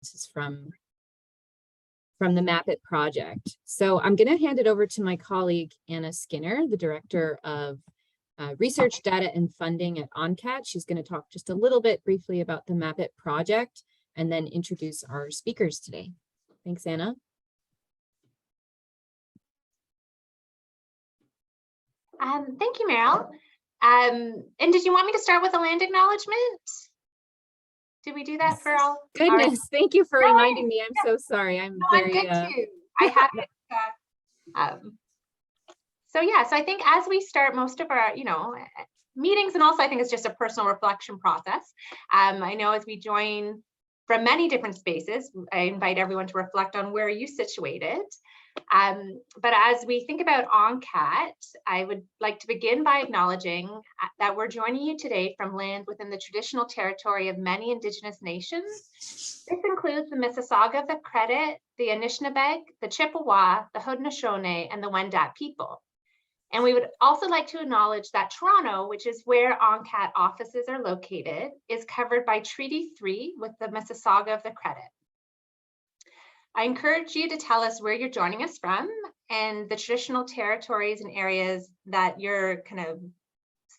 This is from the MAP-IT project. So I'm going to hand it over to my colleague, Anna Skinner, the Director of Research, Data, and Funding at ONCAT. She's going to talk just a little bit briefly about the MAP-IT project and then introduce our speakers today. Thanks, Anna. Thank you, Meryl. And did you want me to start with a land acknowledgement? Did we do that for all? Goodness, thank you for reminding me. I'm so sorry. I'm very good too. I have it. So yeah, so I think as we start most of our, meetings, and also I think it's just a personal reflection process. I know as we join from many different spaces, I invite everyone to reflect on where you situated. But as we think about ONCAT, I would like to begin by acknowledging that we're joining you today from land within the traditional territory of many Indigenous nations. This includes the Mississauga of the Credit, the Anishinaabeg, the Chippewa, the Haudenosaunee, and the Wendat people. And we would also like to acknowledge that Toronto, which is where ONCAT offices are located, is covered by Treaty 3 with the Mississauga of the Credit. I encourage you to tell us where you're joining us from and the traditional territories and areas that you're kind of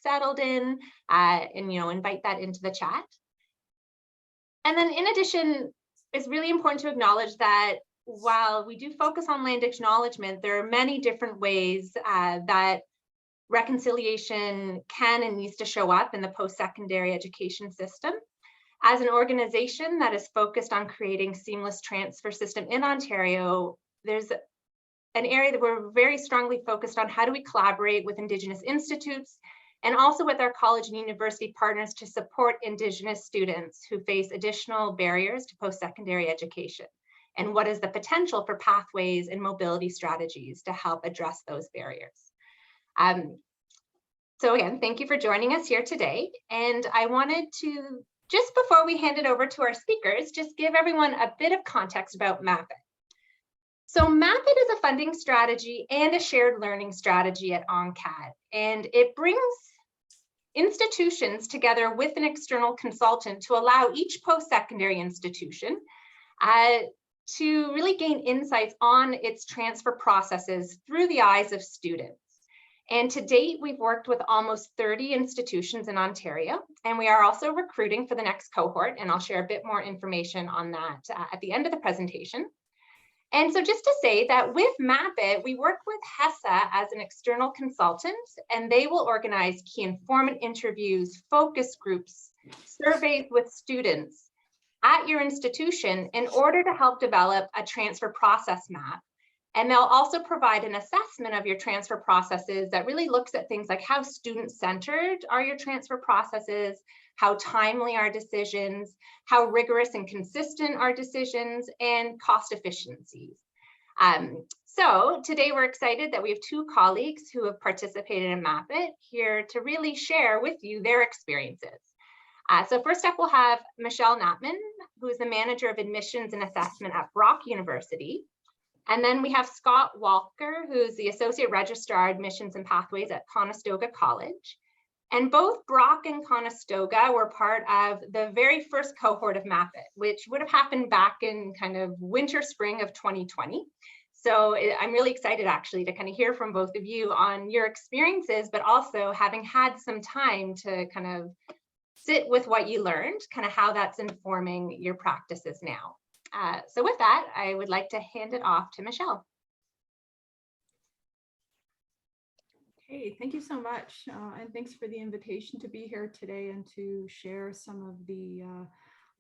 settled in, and invite that into the chat. And then in addition, it's really important to acknowledge that while we do focus on land acknowledgement, there are many different ways that reconciliation can and needs to show up in the post-secondary education system. As an organization that is focused on creating seamless transfer system in Ontario, there's an area that we're very strongly focused on. How do we collaborate with Indigenous institutes and also with our college and university partners to support Indigenous students who face additional barriers to post-secondary education? And what is the potential for pathways and mobility strategies to help address those barriers? So again, thank you for joining us here today. And I wanted to, just before we hand it over to our speakers, just give everyone a bit of context about MAP-IT. So MAP-IT is a funding strategy and a shared learning strategy at ONCAT, and it brings institutions together with an external consultant to allow each post-secondary institution to really gain insights on its transfer processes through the eyes of students. And to date, we've worked with almost 30 institutions in Ontario, and we are also recruiting for the next cohort, and I'll share a bit more information on that at the end of the presentation. And so just to say that with MAP-IT, we work with HESA as an external consultant, and they will organize key informant interviews, focus groups, surveys with students at your institution in order to help develop a transfer process map. And they'll also provide an assessment of your transfer processes that really looks at things like how student-centered are your transfer processes, how timely are decisions, how rigorous and consistent are decisions, and cost efficiencies. So today we're excited that we have two colleagues who have participated in MAP-IT here to really share with you their experiences. So first up, we'll have Michelle Knapman, who is the Manager of Admissions and Assessment at Brock University. And then we have Scott Walker, who's the Associate Registrar Admissions and Pathways at Conestoga College. And both Brock and Conestoga were part of the very first cohort of MAP-IT, which would have happened back in kind of winter, spring of 2020. So I'm really excited actually to kind of hear from both of you on your experiences, but also having had some time to kind of sit with what you learned, kind of how that's informing your practices now. So with that, I would like to hand it off to Michelle. Okay, thank you so much. And thanks for the invitation to be here today and to share some of the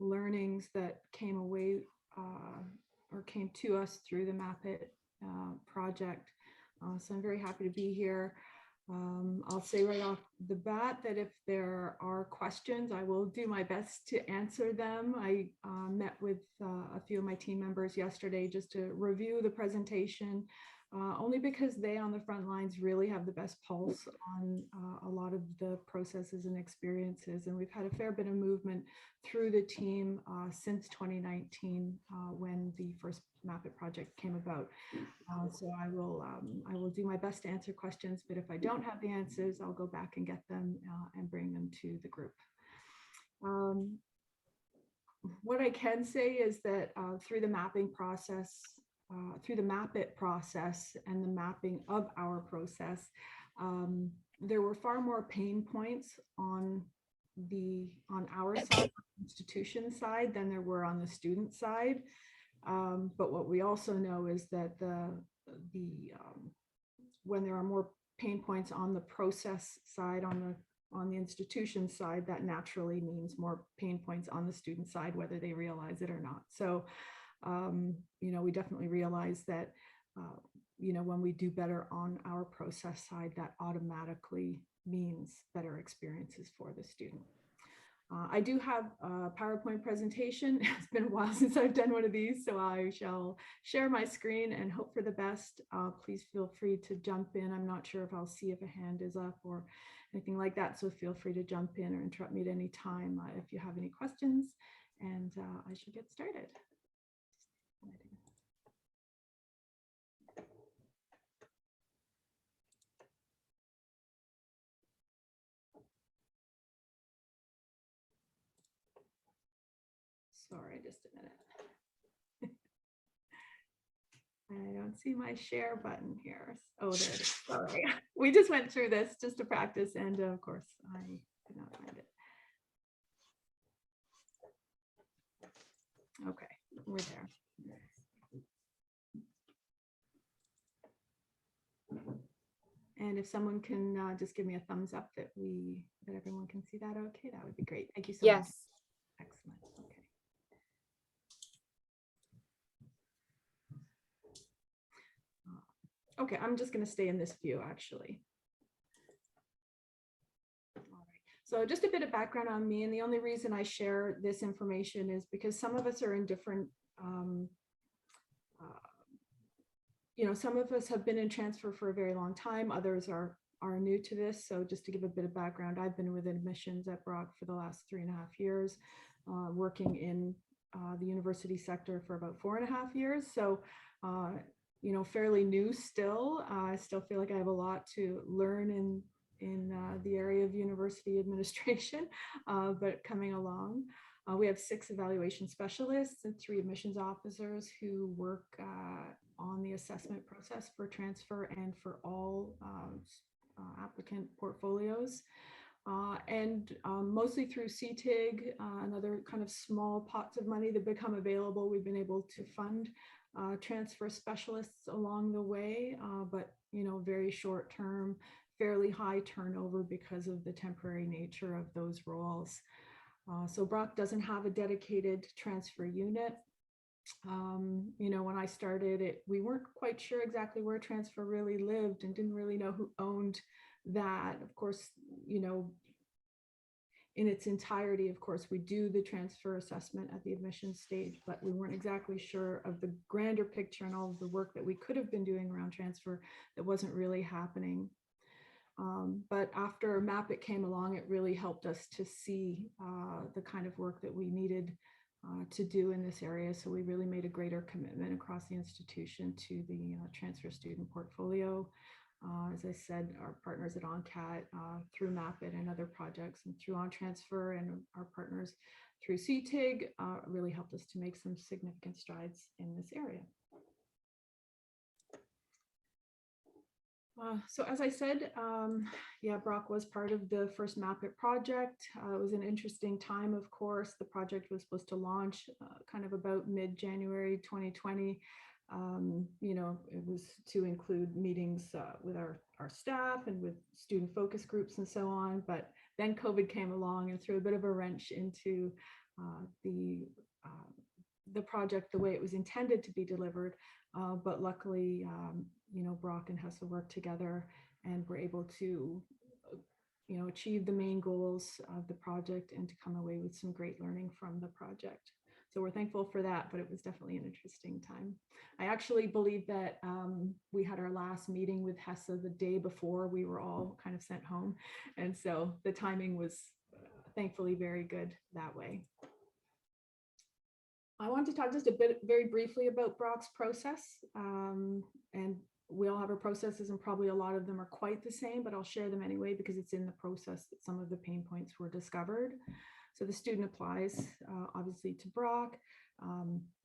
learnings that came away or came to us through the MAP-IT project. So I'm very happy to be here. I'll say right off the bat that if there are questions, I will do my best to answer them. I met with a few of my team members yesterday just to review the presentation, only because they on the front lines really have the best pulse on a lot of the processes and experiences. And we've had a fair bit of movement through the team since 2019 when the first MAP-IT project came about. So I will do my best to answer questions, but if I don't have the answers, I'll go back and get them and bring them to the group. what I can say is that through the mapping process, through the MapIt process and the mapping of our process, there were far more pain points on our side, institution side, than there were on the student side. But what we also know is that when there are more pain points on the process side, on the institution side, that naturally means more pain points on the student side, whether they realize it or not. So, we definitely realize that, when we do better on our process side, that automatically means better experiences for the student. I do have a PowerPoint presentation. It's been a while since I've done one of these, so I shall share my screen and hope for the best. Please feel free to jump in. I'm not sure if I'll see if a hand is up or anything like that, so feel free to jump in or interrupt me at any time if you have any questions, and I should get started. Sorry, just a minute. I don't see my share button here. Oh, there it is. Sorry. We just went through this just to practice, and of course, I did not find it. Okay, we're there. And if someone can just give me a thumbs up that everyone can see that, okay, that would be great. Thank you so much. Yes. Excellent. Okay. Okay, I'm just going to stay in this view, actually. All right. So just a bit of background on me, and the only reason I share this information is because some of us are in different, some of us have been in transfer for a very long time, others are new to this. So just to give a bit of background, I've been with admissions at Brock for the last 3.5 years, working in the university sector for about 4.5 years. So fairly new still. I still feel like I have a lot to learn in the area of university administration, but coming along. We have 6 evaluation specialists and 3 admissions officers who work on the assessment process for transfer and for all applicant portfolios. And mostly through CTIG and other kind of small pots of money that become available, we've been able to fund transfer specialists along the way, but very short term, fairly high turnover because of the temporary nature of those roles. So Brock doesn't have a dedicated transfer unit. When I started it, we weren't quite sure exactly where transfer really lived and didn't really know who owned that. Of course, in its entirety, of course, we do the transfer assessment at the admissions stage, but we weren't exactly sure of the grander picture and all of the work that we could have been doing around transfer that wasn't really happening. But after MapIt came along, it really helped us to see the kind of work that we needed to do in this area. So we really made a greater commitment across the institution to the transfer student portfolio. As I said, our partners at ONCAT through MapIt and other projects, and through OnTransfer and our partners through CTIG really helped us to make some significant strides in this area. So as I said, Brock was part of the first MapIt project. It was an interesting time, of course. The project was supposed to launch kind of about mid-January 2020. It was to include meetings with our staff and with student focus groups and so on. But then COVID came along and threw a bit of a wrench into the project the way it was intended to be delivered. But luckily, Brock and HESA worked together and were able to, achieve the main goals of the project and to come away with some great learning from the project. So we're thankful for that, but it was definitely an interesting time. I actually believe that we had our last meeting with HESA the day before we were all kind of sent home. And so the timing was thankfully very good that way. I want to talk just very briefly about Brock's process. And we all have our processes and probably a lot of them are quite the same, but I'll share them anyway because it's in the process that some of the pain points were discovered. So the student applies, obviously, to Brock.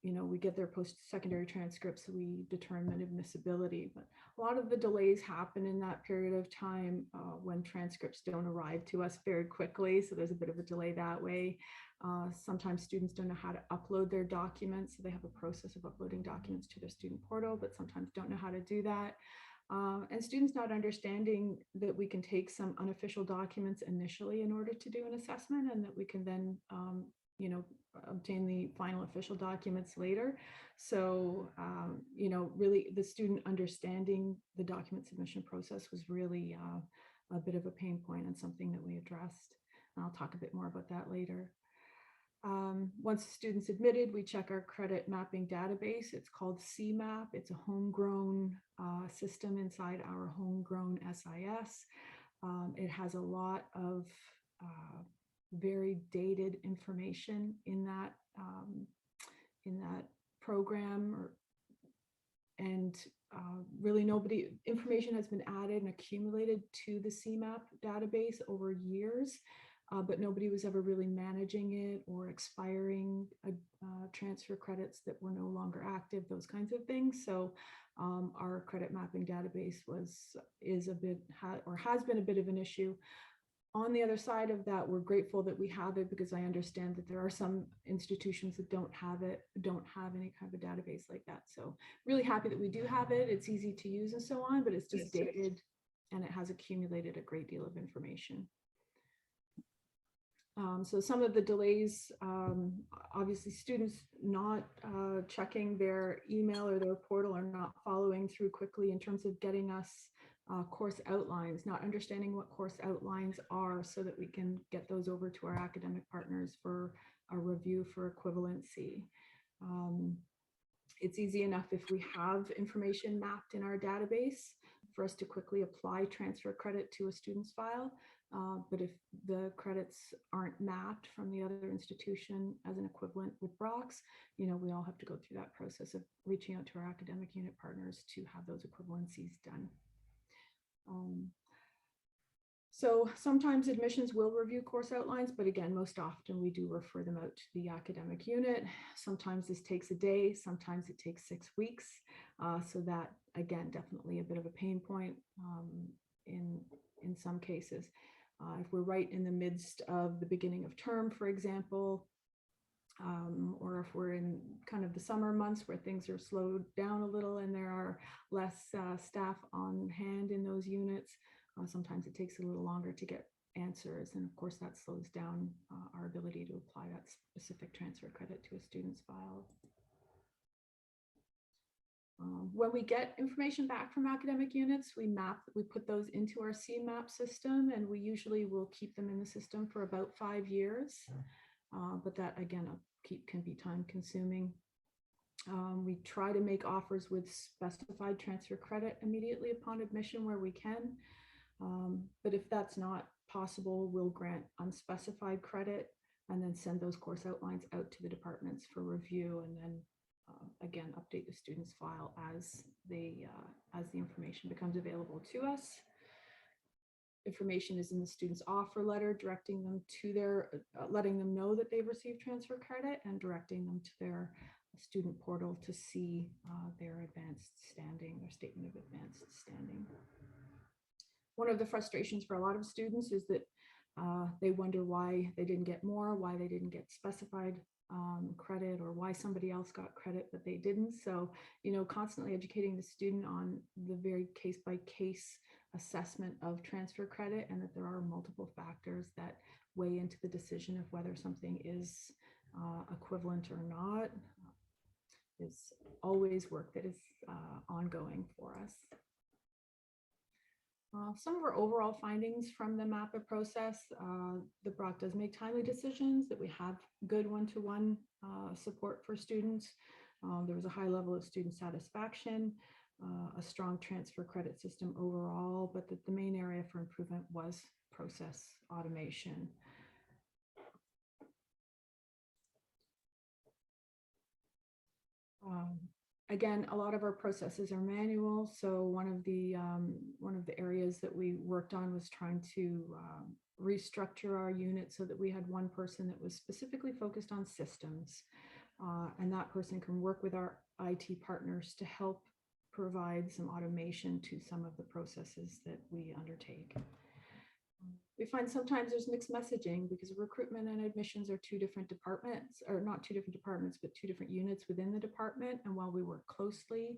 We get their post-secondary transcripts, so we determine admissibility. But a lot of the delays happen in that period of time when transcripts don't arrive to us very quickly. So there's a bit of a delay that way. Sometimes students don't know how to upload their documents. So they have a process of uploading documents to their student portal, but sometimes don't know how to do that. And students not understanding that we can take some unofficial documents initially in order to do an assessment, and that we can then, obtain the final official documents later. So, really the student understanding the document submission process was really a bit of a pain point and something that we addressed. And I'll talk a bit more about that later. Once the student's admitted, we check our credit mapping database. It's called CMAP. It's a homegrown system inside our homegrown SIS. It has a lot of very dated information in that program, and really information has been added and accumulated to the CMAP database over years. But nobody was ever really managing it or expiring transfer credits that were no longer active, those kinds of things. So our credit mapping database has been a bit of an issue. On the other side of that, we're grateful that we have it, because I understand that there are some institutions that don't have any kind of a database like that. So really happy that we do have it. It's easy to use and so on, but it's just dated, and it has accumulated a great deal of information. So some of the delays, obviously students not checking their email or their portal, or not following through quickly in terms of getting us course outlines, not understanding what course outlines are, so that we can get those over to our academic partners for a review for equivalency. It's easy enough if we have information mapped in our database for us to quickly apply transfer credit to a student's file. But if the credits aren't mapped from the other institution as an equivalent with Brock's, we all have to go through that process of reaching out to our academic unit partners to have those equivalencies done. So sometimes admissions will review course outlines, but again, most often we do refer them out to the academic unit. Sometimes this takes a day, sometimes it takes 6 weeks. So that, again, definitely a bit of a pain point in some cases. If we're right in the midst of the beginning of term, for example, or if we're in kind of the summer months where things are slowed down a little and there are less staff on hand in those units, sometimes it takes a little longer to get answers. And of course, that slows down our ability to apply that specific transfer credit to a student's file. When we get information back from academic units, we put those into our CMAP system, and we usually will keep them in the system for about 5 years. But that, again, can be time consuming. We try to make offers with specified transfer credit immediately upon admission where we can. But if that's not possible, we'll grant unspecified credit and then send those course outlines out to the departments for review, and then again, update the student's file as the information becomes available to us. Information is in the student's offer letter, directing them to letting them know that they've received transfer credit, and directing them to their student portal to see their advanced standing, their statement of advanced standing. One of the frustrations for a lot of students is that they wonder why they didn't get more, why they didn't get specified credit, or why somebody else got credit but they didn't. So, constantly educating the student on the very case-by-case assessment of transfer credit, and that there are multiple factors that weigh into the decision of whether something is equivalent or not, is always work that is ongoing for us. Some of our overall findings from the MAPA process, the Brock does make timely decisions, that we have good one-to-one support for students. There was a high level of student satisfaction, a strong transfer credit system overall, but that the main area for improvement was process automation. Again, a lot of our processes are manual. So one of the areas that we worked on was trying to restructure our unit so that we had one person that was specifically focused on systems. And that person can work with our IT partners to help provide some automation to some of the processes that we undertake. We find sometimes there's mixed messaging because recruitment and admissions are two different departments, or not two different departments, but two different units within the department. And while we work closely,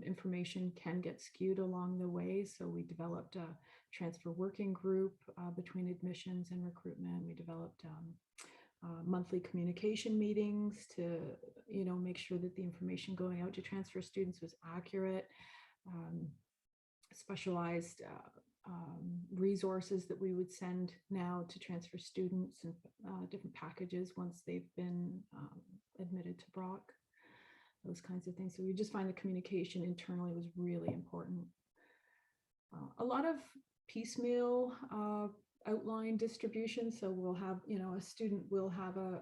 information can get skewed along the way. So we developed a transfer working group between admissions and recruitment. We developed monthly communication meetings to, make sure that the information going out to transfer students was accurate. Specialized resources that we would send now to transfer students and different packages once they've been admitted to Brock, those kinds of things. So we just find the communication internally was really important. A lot of piecemeal outline distribution. So we'll have, a student will have a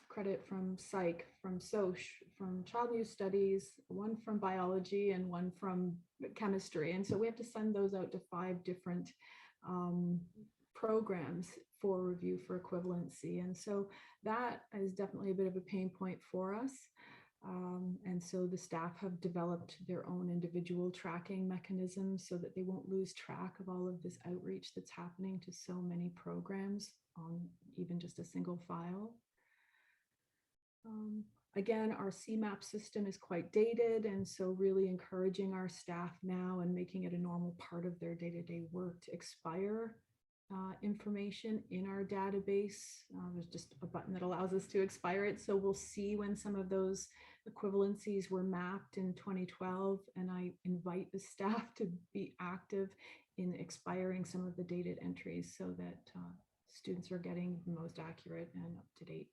credit from psych, from soc, from child and youth studies, one from biology and one from chemistry. And so we have to send those out to 5 different programs for review for equivalency. And so that is definitely a bit of a pain point for us. And so the staff have developed their own individual tracking mechanisms so that they won't lose track of all of this outreach that's happening to so many programs on even just a single file. Again, our CMAP system is quite dated, and so really encouraging our staff now and making it a normal part of their day-to-day work to expire information in our database. There's just a button that allows us to expire it. So we'll see when some of those equivalencies were mapped in 2012, and I invite the staff to be active in expiring some of the dated entries so that students are getting the most accurate and up-to-date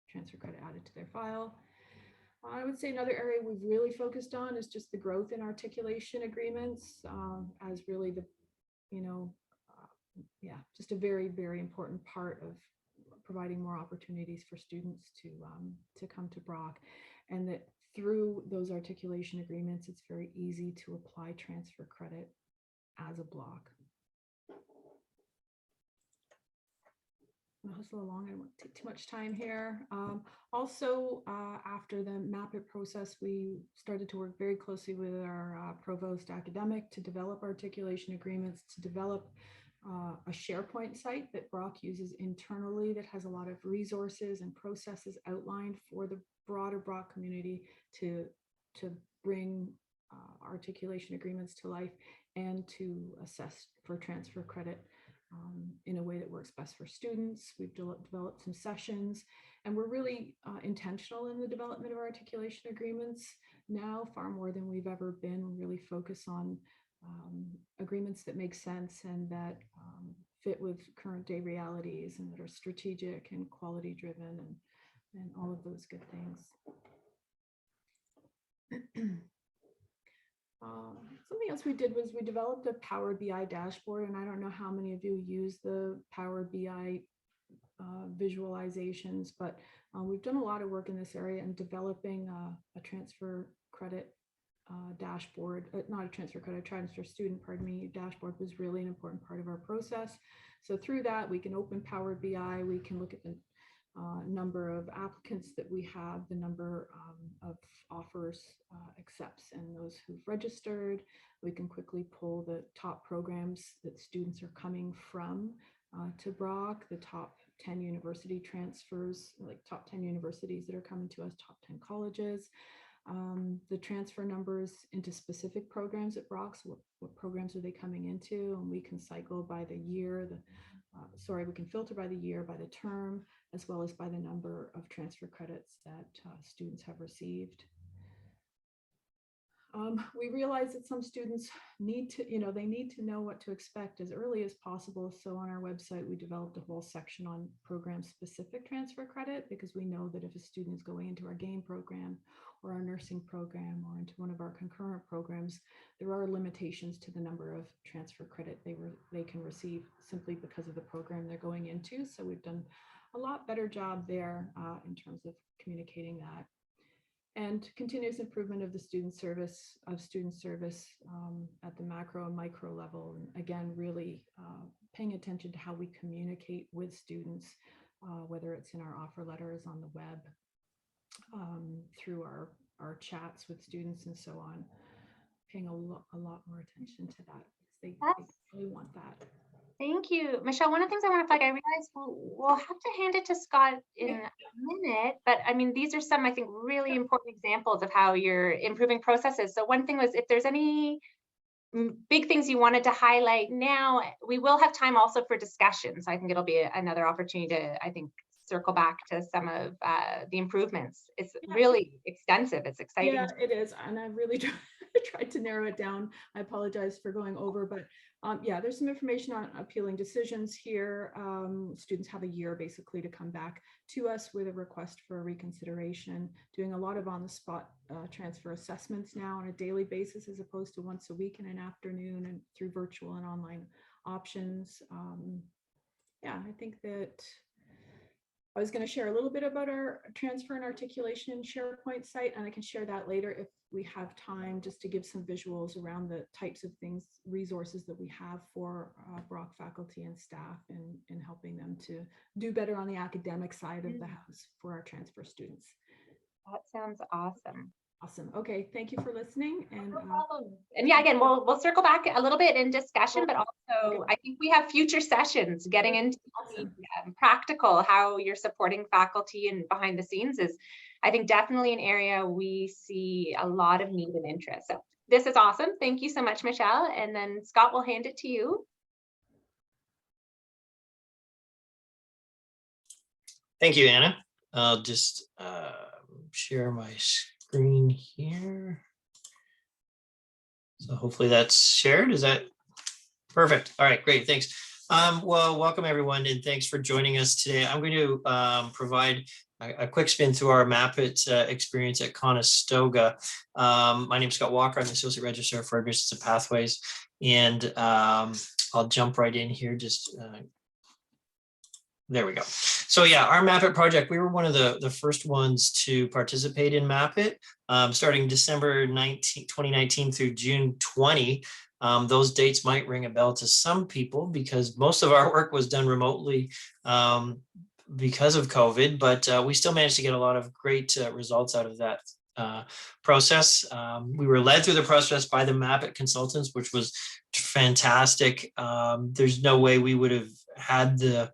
transfer credit added to their file. I would say another area we've really focused on is just the growth in articulation agreements as really the, just a very, very important part of providing more opportunities for students to come to Brock, and that through those articulation agreements, it's very easy to apply transfer credit as a block. I'll hustle along. I won't take too much time here. Also, after the MAPIT process, we started to work very closely with our provost academic to develop articulation agreements, to develop a SharePoint site that Brock uses internally that has a lot of resources and processes outlined for the broader Brock community to bring articulation agreements to life and to assess for transfer credit in a way that works best for students. We've developed some sessions, and we're really intentional in the development of articulation agreements now, far more than we've ever been. We really focus on agreements that make sense and that fit with current day realities and that are strategic and quality driven and all of those good things. Something else we did was we developed a Power BI dashboard, and I don't know how many of you use the Power BI visualizations, but we've done a lot of work in this area and developing a transfer credit dashboard, not a transfer credit, transfer student, pardon me, dashboard was really an important part of our process. So through that, we can open Power BI, we can look at the number of applicants that we have, the number of offers, accepts, and those who've registered. We can quickly pull the top programs that students are coming from to Brock, the top 10 university transfers, like top 10 universities that are coming to us, top 10 colleges, the transfer numbers into specific programs at Brock. So what programs are they coming into? And we can cycle by the year, we can filter by the year, by the term, as well as by the number of transfer credits that students have received. We realize that some students need to, they need to know what to expect as early as possible. So on our website, we developed a whole section on program-specific transfer credit, because we know that if a student is going into our GAIN program or our nursing program or into one of our concurrent programs, there are limitations to the number of transfer credit they can receive simply because of the program they're going into. So we've done a lot better job there in terms of communicating that. and continuous improvement of the student service at the macro and micro level. And again, really paying attention to how we communicate with students, whether it's in our offer letters on the web, through our chats with students and so on, paying a lot more attention to that. They really want that. Thank you, Michelle. One of the things I want to flag, I realize we'll have to hand it to Scott in a minute, but I mean, these are some, I think, really important examples of how you're improving processes. So one thing was, if there's any big things you wanted to highlight now, we will have time also for discussion. So I think it'll be another opportunity to, I think, circle back to some of the improvements. It's really extensive. It's exciting. Yeah, it is. And I really tried to narrow it down. I apologize for going over, but yeah, there's some information on appealing decisions here. Students have a year basically to come back to us with a request for a reconsideration, doing a lot of on-the-spot transfer assessments now on a daily basis, as opposed to once a week in an afternoon and through virtual and online options. Yeah, I think that I was going to share a little bit about our transfer and articulation in SharePoint site, and I can share that later if we have time, just to give some visuals around the types of things, resources that we have for Brock faculty and staff in helping them to do better on the academic side of the house for our transfer students. That sounds awesome. Awesome. Okay, thank you for listening. And yeah, again, we'll circle back a little bit in discussion, but also I think we have future sessions getting into practical, how you're supporting faculty and behind the scenes is, I think, definitely an area we see a lot of need and interest. So this is awesome. Thank you so much, Michelle. And then Scott, will hand it to you. Thank you, Anna. I'll just share my screen here. So hopefully that's shared. Is that perfect? All right, great, thanks. Well, welcome everyone, and thanks for joining us today. I'm going to provide a quick spin through our MAPIT experience at Conestoga. My name is Scott Walker. I'm the Associate Registrar for Admissions and Pathways, and I'll jump right in here. Just there we go. So yeah, our MAPIT project, we were one of the first ones to participate in MAPIT, starting December 2019 through June 20. Those dates might ring a bell to some people because most of our work was done remotely because of COVID, but we still managed to get a lot of great results out of that process. We were led through the process by the MAPIT consultants, which was fantastic. There's no way we would have had the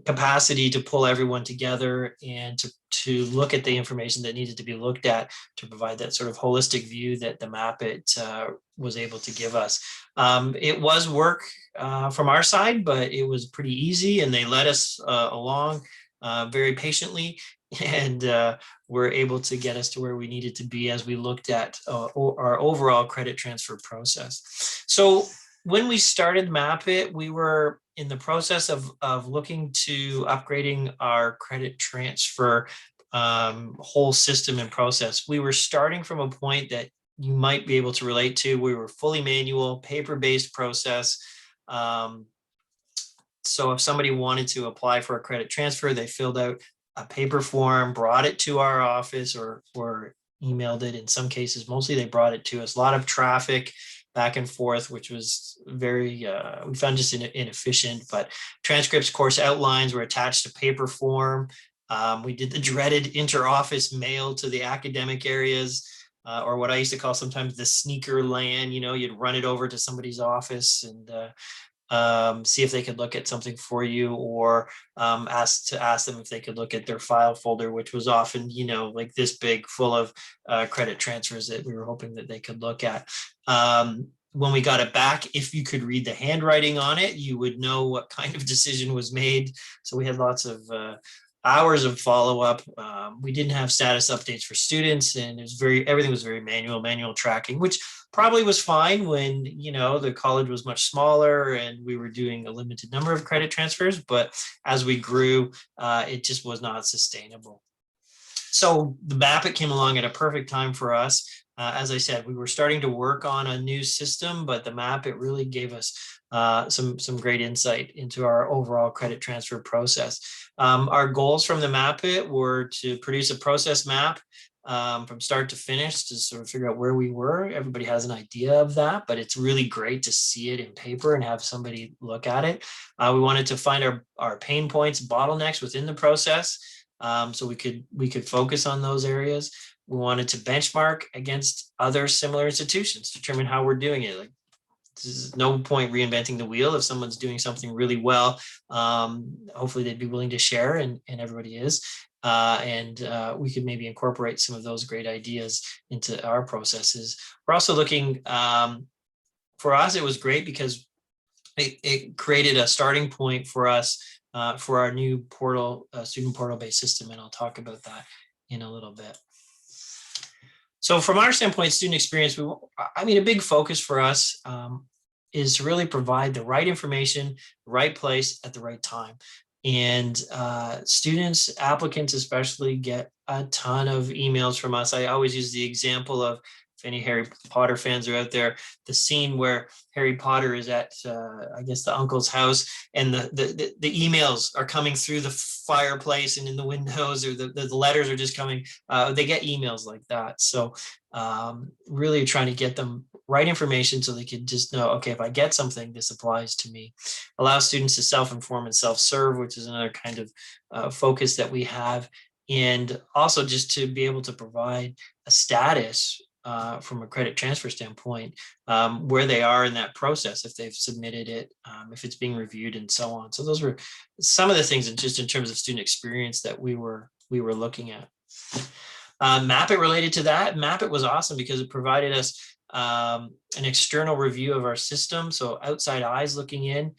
capacity to pull everyone together and to look at the information that needed to be looked at to provide that sort of holistic view that the MAPIT was able to give us. It was work from our side, but it was pretty easy, and they led us along very patiently, and were able to get us to where we needed to be as we looked at our overall credit transfer process. So when we started MAPIT, we were in the process of looking to upgrading our credit transfer whole system and process. We were starting from a point that you might be able to relate to. We were fully manual, paper-based process. So if somebody wanted to apply for a credit transfer, they filled out a paper form, brought it to our office, or emailed it. In some cases, mostly they brought it to us. A lot of traffic back and forth, which was very, we found just inefficient, but transcripts, course outlines were attached to paper form. We did the dreaded inter-office mail to the academic areas, or what I used to call sometimes the sneaker land. You know, you'd run it over to somebody's office and see if they could look at something for you, or ask them if they could look at their file folder, which was often, you know, like this big, full of credit transfers that we were hoping that they could look at. When we got it back, if you could read the handwriting on it, you would know what kind of decision was made. So we had lots of hours of follow-up. We didn't have status updates for students, and it was everything was very manual tracking, which probably was fine when, you know, the college was much smaller and we were doing a limited number of credit transfers. But as we grew, it just was not sustainable. So the MAPIT came along at a perfect time for us. As I said, we were starting to work on a new system, but the MAPIT really gave us some great insight into our overall credit transfer process. Our goals from the MAPIT were to produce a process map from start to finish to sort of figure out where we were. Everybody has an idea of that, but it's really great to see it in paper and have somebody look at it. We wanted to find our pain points, bottlenecks within the process, so we could focus on those areas. We wanted to benchmark against other similar institutions, determine how we're doing it. Like, there's no point reinventing the wheel. If someone's doing something really well, hopefully they'd be willing to share, and everybody is. We could maybe incorporate some of those great ideas into our processes. We're also looking, for us, it was great because it created a starting point for us for our new portal, student portal-based system, and I'll talk about that in a little bit. So from our standpoint, student experience, a big focus for us is to really provide the right information, the right place at the right time. And students, applicants especially, get a ton of emails from us. I always use the example of, if any Harry Potter fans are out there, the scene where Harry Potter is at, I guess, the uncle's house, and the emails are coming through the fireplace and in the windows, or the letters are just coming. They get emails like that. So really trying to get them right information so they can just know, okay, if I get something, this applies to me. Allow students to self-inform and self-serve, which is another kind of focus that we have. And also just to be able to provide a status from a credit transfer standpoint, where they are in that process, if they've submitted it, if it's being reviewed, and so on. So those were some of the things just in terms of student experience that we were looking at. MAPIT related to that, MAPIT was awesome because it provided us an external review of our system. So outside eyes looking in.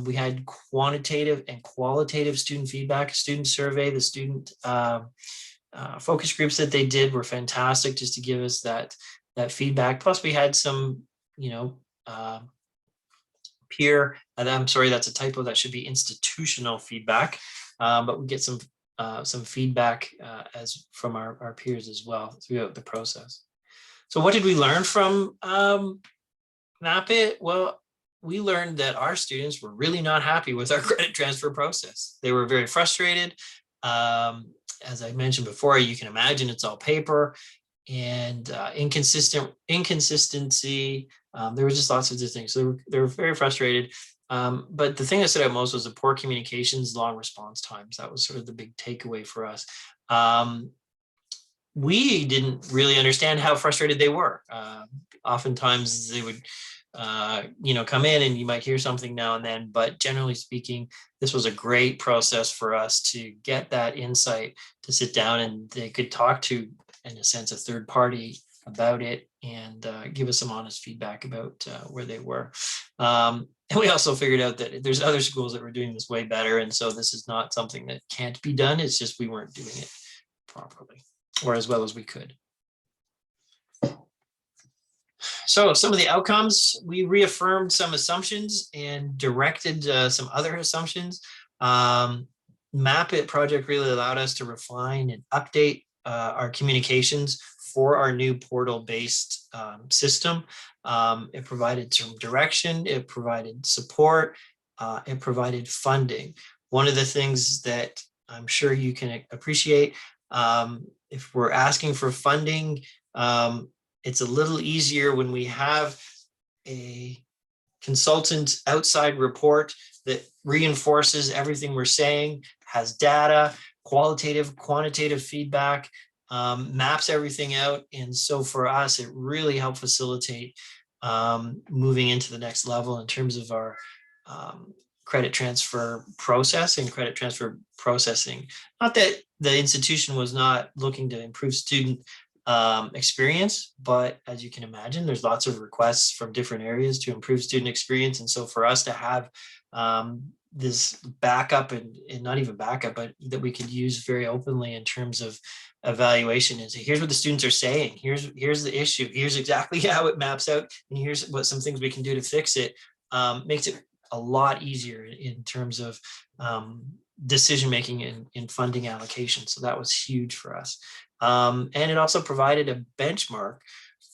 We had quantitative and qualitative student feedback, student survey, the student focus groups that they did were fantastic, just to give us that feedback. Plus we had some, peer, I'm sorry, that's a typo, that should be institutional feedback, but we get some feedback as from our peers as well throughout the process. So what did we learn from MAPIT? Well, we learned that our students were really not happy with our credit transfer process. They were very frustrated. As I mentioned before, you can imagine it's all paper and inconsistency. There was just lots of different things. So they were very frustrated. But the thing that stood out most was the poor communications, long response times. That was sort of the big takeaway for us. We didn't really understand how frustrated they were. Oftentimes they would come in and you might hear something now and then, but generally speaking, this was a great process for us to get that insight, to sit down and they could talk to, in a sense, a third party about it and give us some honest feedback about where they were. And we also figured out that there's other schools that were doing this way better. And so this is not something that can't be done. It's just we weren't doing it properly or as well as we could. So some of the outcomes, we reaffirmed some assumptions and directed some other assumptions. MAPIT project really allowed us to refine and update our communications for our new portal-based system. It provided some direction, it provided support, it provided funding. One of the things that I'm sure you can appreciate, if we're asking for funding, it's a little easier when we have a consultant outside report that reinforces everything we're saying, has data, qualitative, quantitative feedback, maps everything out. And so for us, it really helped facilitate moving into the next level in terms of our credit transfer process and credit transfer processing. Not that the institution was not looking to improve student experience, but as you can imagine, there's lots of requests from different areas to improve student experience. And so for us to have this backup and not even backup, but that we could use very openly in terms of evaluation and say, here's what the students are saying, here's the issue, here's exactly how it maps out, and here's what some things we can do to fix it, makes it a lot easier in terms of decision-making in funding allocation. So that was huge for us. And it also provided a benchmark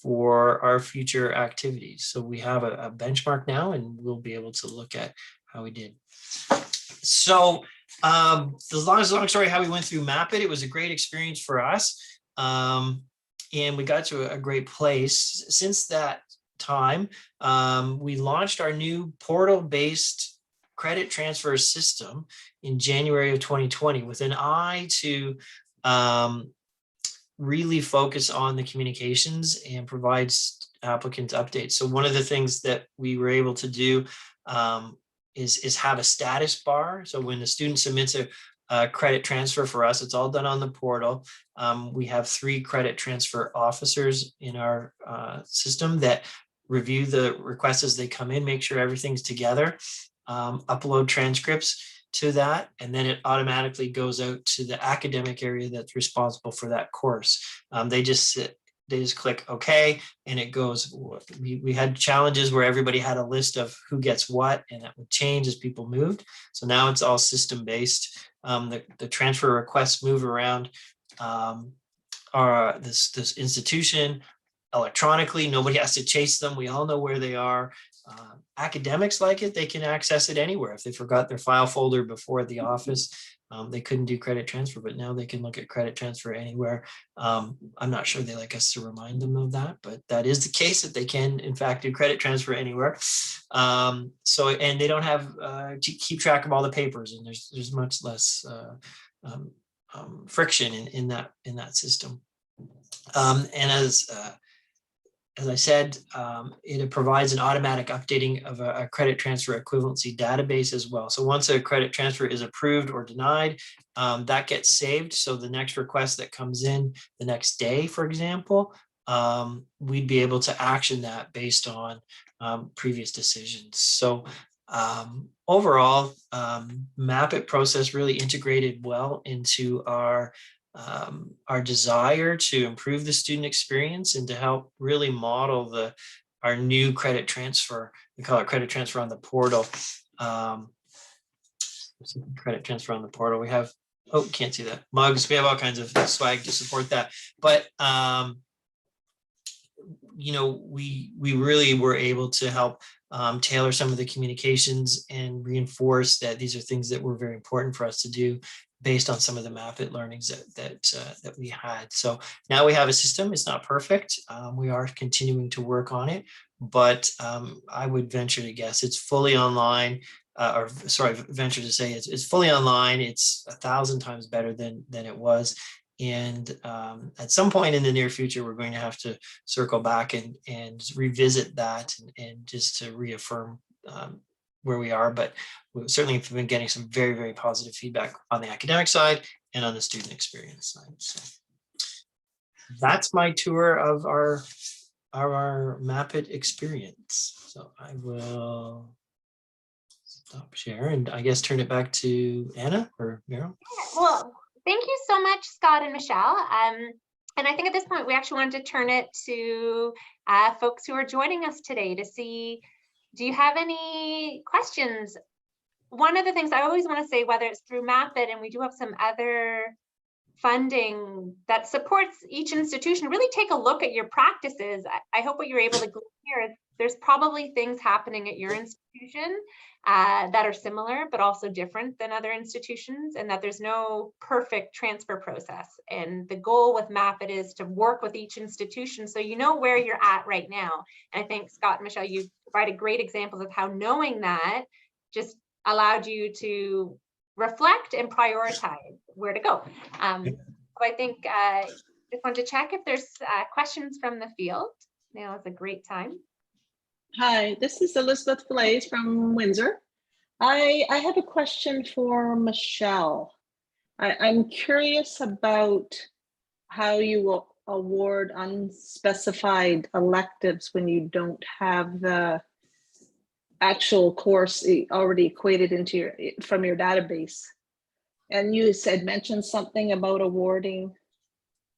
for our future activities. So we have a benchmark now, and we'll be able to look at how we did. So the long story how we went through Map It, it was a great experience for us. And we got to a great place. Since that time, we launched our new portal-based credit transfer system in January of 2020 with an eye to really focus on the communications and provides applicants updates. So one of the things that we were able to do is have a status bar. So when the student submits a credit transfer for us, it's all done on the portal. We have 3 credit transfer officers in our system that review the requests as they come in, make sure everything's together, upload transcripts to that, and then it automatically goes out to the academic area that's responsible for that course. They just click OK, and it goes. We had challenges where everybody had a list of who gets what, and that would change as people moved. So now it's all system based. The transfer requests move around this institution electronically. Nobody has to chase them. We all know where they are. Academics like it. They can access it anywhere. If they forgot their file folder before at the office, they couldn't do credit transfer, but now they can look at credit transfer anywhere. I'm not sure they like us to remind them of that, but that is the case, that they can in fact do credit transfer anywhere. So, and they don't have to keep track of all the papers, and there's much less friction in that system. And as I said, it provides an automatic updating of a credit transfer equivalency database as well. So once a credit transfer is approved or denied, that gets saved. So the next request that comes in the next day, for example, we'd be able to action that based on previous decisions. So overall, Map It process really integrated well into our desire to improve the student experience and to help really model our new credit transfer. We call it credit transfer on the portal. Credit transfer on the portal. We have, oh, can't see that, mugs. We have all kinds of swag to support that. But you know, we really were able to help tailor some of the communications and reinforce that these are things that were very important for us to do based on some of the Map It learnings that we had. So now we have a system. It's not perfect. We are continuing to work on it, but I would venture to guess it's fully online. Venture to say it's fully online. It's 1,000 times better than it was. And at some point in the near future, we're going to have to circle back and revisit that and just to reaffirm where we are. But we certainly have been getting some very, very positive feedback on the academic side and on the student experience side. So that's my tour of our Map It experience. So I will stop share and I guess turn it back to Anna or Meryl. Well, thank you so much, Scott and Michelle. And I think at this point, we actually wanted to turn it to folks who are joining us today to see, do you have any questions? One of the things I always want to say, whether it's through Map It, and we do have some other funding that supports each institution, really take a look at your practices. I hope what you're able to glean here is there's probably things happening at your institution that are similar, but also different than other institutions, and that there's no perfect transfer process. And the goal with Map It is to work with each institution so you know where you're at right now. And I think Scott and Michelle, you provided great examples of how knowing that just allowed you to reflect and prioritize where to go. So I think just wanted to check if there's questions from the field. Now is a great time. Hi, this is Elizabeth Blaze from Windsor. I have a question for Michelle. I'm curious about how you will award unspecified electives when you don't have the actual course already equated into from your database. And you mentioned something about awarding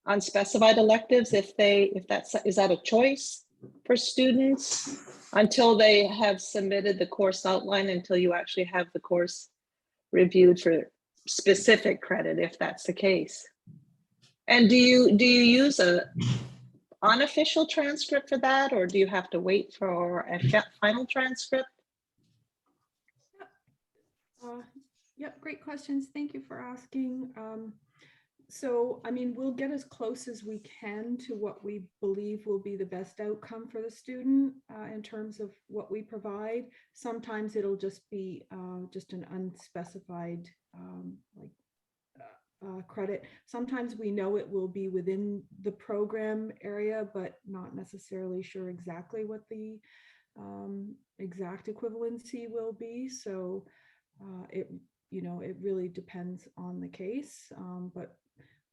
unspecified electives is that a choice for students until they have submitted the course outline, until you actually have the course reviewed for specific credit if that's the case. And do you use a unofficial transcript for that, or do you have to wait for a final transcript? Yep, great questions. Thank you for asking. So, I mean, we'll get as close as we can to what we believe will be the best outcome for the student in terms of what we provide. Sometimes it'll just be just an unspecified credit. Sometimes we know it will be within the program area, but not necessarily sure exactly what the exact equivalency will be. So it really depends on the case, but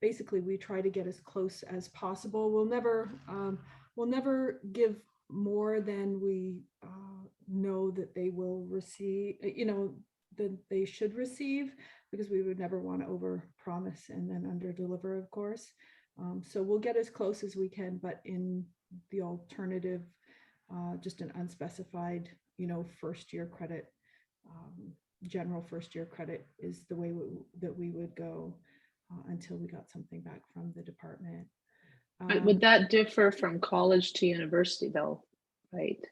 basically we try to get as close as possible. We'll never give more than we know that they will receive, that they should receive, because we would never want to over promise and then under deliver, of course. So we'll get as close as we can, but in the alternative, just an unspecified, first year credit, general first year credit is the way that we would go until we got something back from the department. But would that differ from college to university though, right?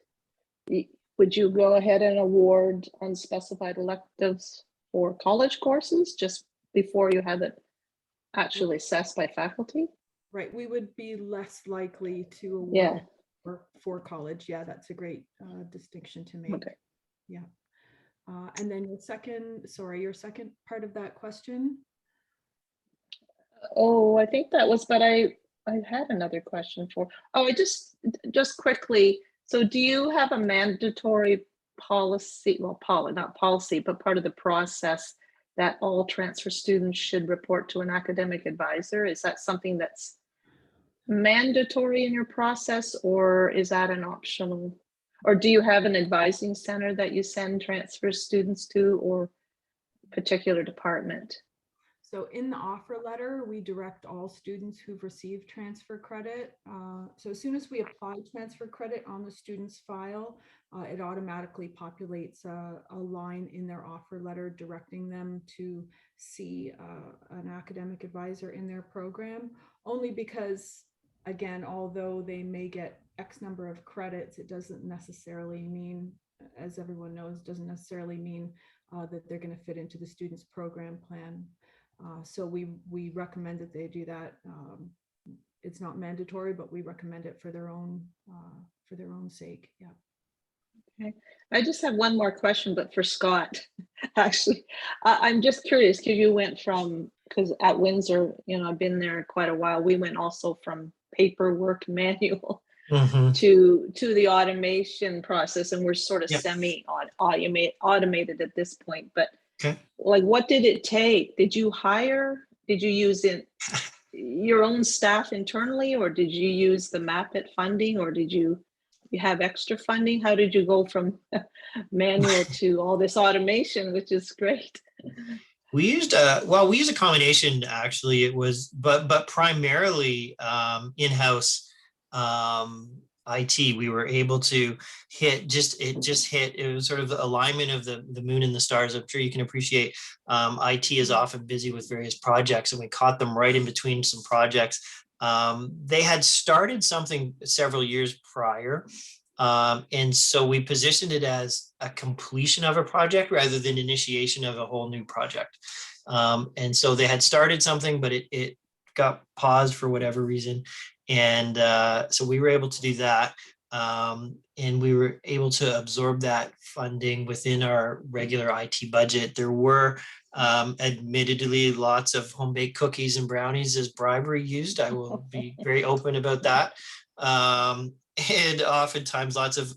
Would you go ahead and award unspecified electives for college courses just before you have it actually assessed by faculty? Right, we would be less likely to award Yeah. for college. Yeah, that's a great distinction to make. Okay. Yeah. And then your second part of that question. Oh, I think that was, but I had another question for, I just quickly, so do you have a mandatory policy, well, not policy, but part of the process that all transfer students should report to an academic advisor? Is that something that's mandatory in your process, or is that an optional? Or do you have an advising center that you send transfer students to, or particular department? So in the offer letter, we direct all students who've received transfer credit. So as soon as we apply transfer credit on the student's file, it automatically populates a line in their offer letter directing them to see an academic advisor in their program, only because, again, although they may get X number of credits, it doesn't necessarily mean, as everyone knows, doesn't necessarily mean that they're going to fit into the student's program plan. So we recommend that they do that. It's not mandatory, but we recommend it for their own sake. Yeah. Okay. I just have one more question, but for Scott, actually, I'm just curious because you went from, because at Windsor, I've been there quite a while. We went also from paperwork manual to the automation process, and we're sort of semi-automated at this point. But okay, like, what did it take? Did you use your own staff internally, or did you use the MAPIT funding, or did you have extra funding? How did you go from manual to all this automation, which is great? We used a combination, actually. It was, but primarily in-house IT. We were able to hit, it was sort of the alignment of the moon and the stars. I'm sure you can appreciate IT is often busy with various projects, and we caught them right in between some projects. They had started something several years prior. And so we positioned it as a completion of a project rather than initiation of a whole new project. And so they had started something, but it got paused for whatever reason. And so we were able to do that. And we were able to absorb that funding within our regular IT budget. There were admittedly lots of home-baked cookies and brownies as bribery used. I will be very open about that. And oftentimes lots of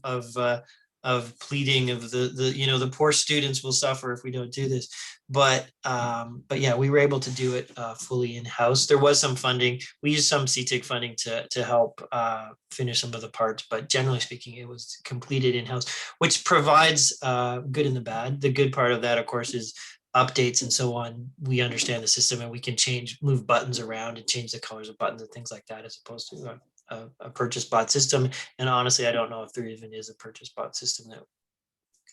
pleading of the poor students will suffer if we don't do this. But yeah, we were able to do it fully in-house. There was some funding. We used some CTIC funding to help finish some of the parts, but generally speaking, it was completed in-house, which provides good and the bad. The good part of that, of course, is updates and so on. We understand the system, and we can move buttons around and change the colors of buttons and things like that, as opposed to a purchase bot system. And honestly, I don't know if there even is a purchase bot system that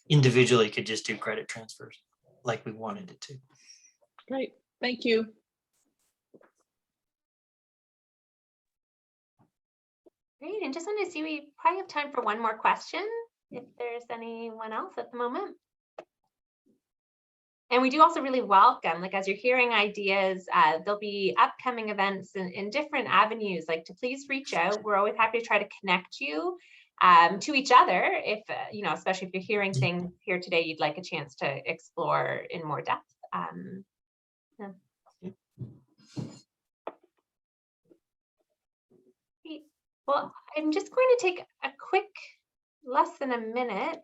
individually could just do credit transfers like we wanted it to. Great, thank you. Great, and just want to see, we probably have time for one more question, if there's anyone else at the moment. And we do also really welcome, like as you're hearing ideas, there'll be upcoming events in different avenues, like to please reach out. We're always happy to try to connect you to each other if, you know, especially if you're hearing things here today, you'd like a chance to explore in more depth. Yeah. Well, I'm just going to take a quick, less than a minute,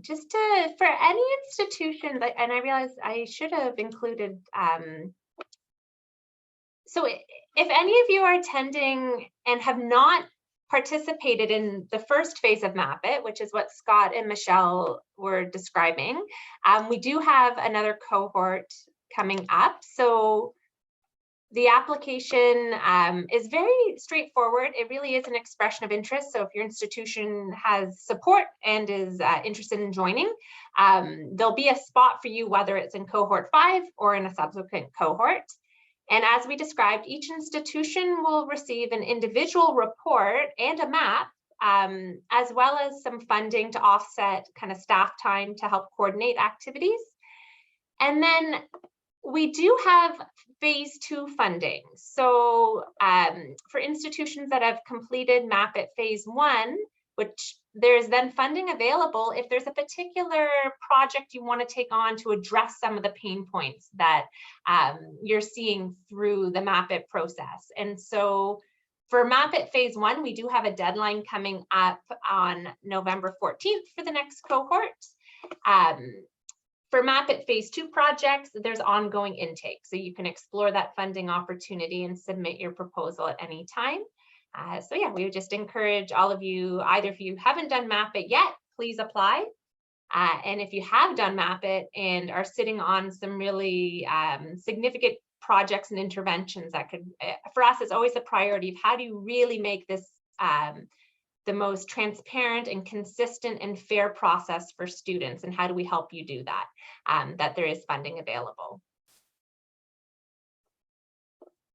just to, for any institution, and I realize I should have included, so if any of you are attending and have not participated in the first phase of Map It, which is what Scott and Michelle were describing, we do have another cohort coming up. So the application is very straightforward. It really is an expression of interest. So if your institution has support and is interested in joining, there'll be a spot for you, whether it's in cohort 5 or in a subsequent cohort. And as we described, each institution will receive an individual report and a map, as well as some funding to offset kind of staff time to help coordinate activities. And then we do have phase 2 funding. So for institutions that have completed Map It phase 1, which there's then funding available if there's a particular project you want to take on to address some of the pain points that you're seeing through the Map It process. And so for Map It phase 1, we do have a deadline coming up on November 14th for the next cohort. For Map It phase 2 projects, there's ongoing intake. So you can explore that funding opportunity and submit your proposal at any time. So yeah, we would just encourage all of you, either if you haven't done Map It yet, please apply. And if you have done Map It and are sitting on some really significant projects and interventions that could, for us, it's always a priority of how do you really make this the most transparent and consistent and fair process for students, and how do we help you do that, that there is funding available.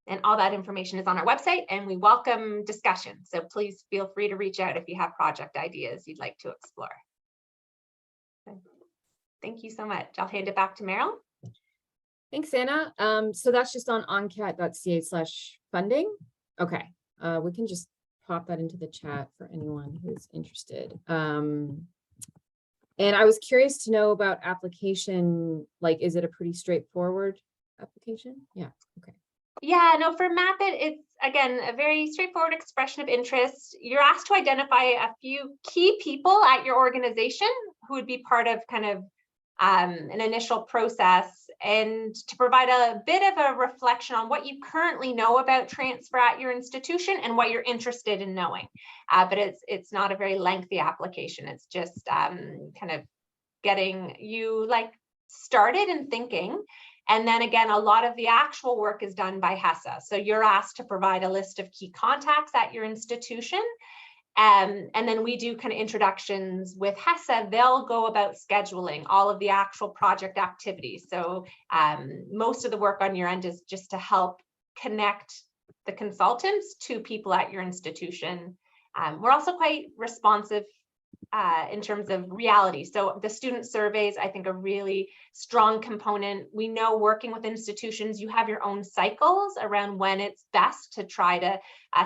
And all that information is on our website, and we welcome discussion. So please feel free to reach out if you have project ideas you'd like to explore. Thank you so much. I'll hand it back to Meryl. Thanks, Anna. So that's just on oncat.ca/funding. Okay, we can just pop that into the chat for anyone who's interested. And I was curious to know about application, like, is it a pretty straightforward application? Yeah, okay. Yeah, no, for Map It, it's, again, a very straightforward expression of interest. You're asked to identify a few key people at your organization who would be part of kind of an initial process, and to provide a bit of a reflection on what you currently know about transfer at your institution and what you're interested in knowing. But it's not a very lengthy application. It's just kind of getting you like started and thinking. And then again, a lot of the actual work is done by HESA. So you're asked to provide a list of key contacts at your institution. And then we do kind of introductions with HESA. They'll go about scheduling all of the actual project activities. So most of the work on your end is just to help connect the consultants to people at your institution. We're also quite responsive in terms of reality. So the student surveys, I think, a really strong component. We know working with institutions, you have your own cycles around when it's best to try to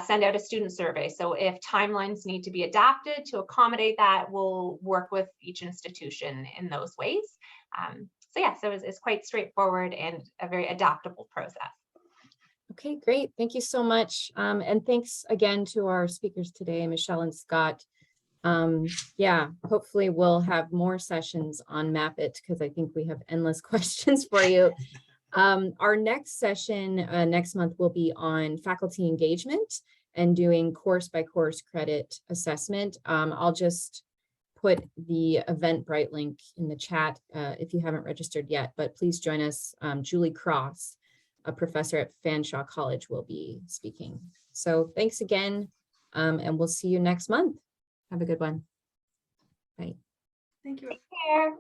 send out a student survey. So if timelines need to be adapted to accommodate that, we'll work with each institution in those ways. So yeah, so it's quite straightforward and a very adaptable process. Okay, great. Thank you so much. And thanks again to our speakers today, Michelle and Scott. Yeah, hopefully we'll have more sessions on Map It, because I think we have endless questions for you. Our next session next month will be on faculty engagement and doing course by course credit assessment. I'll just put the Eventbrite link in the chat if you haven't registered yet, but please join us. Julie Cross, a professor at Fanshawe College, will be speaking. So thanks again, and we'll see you next month. Have a good one. Bye. Thank you. Take care.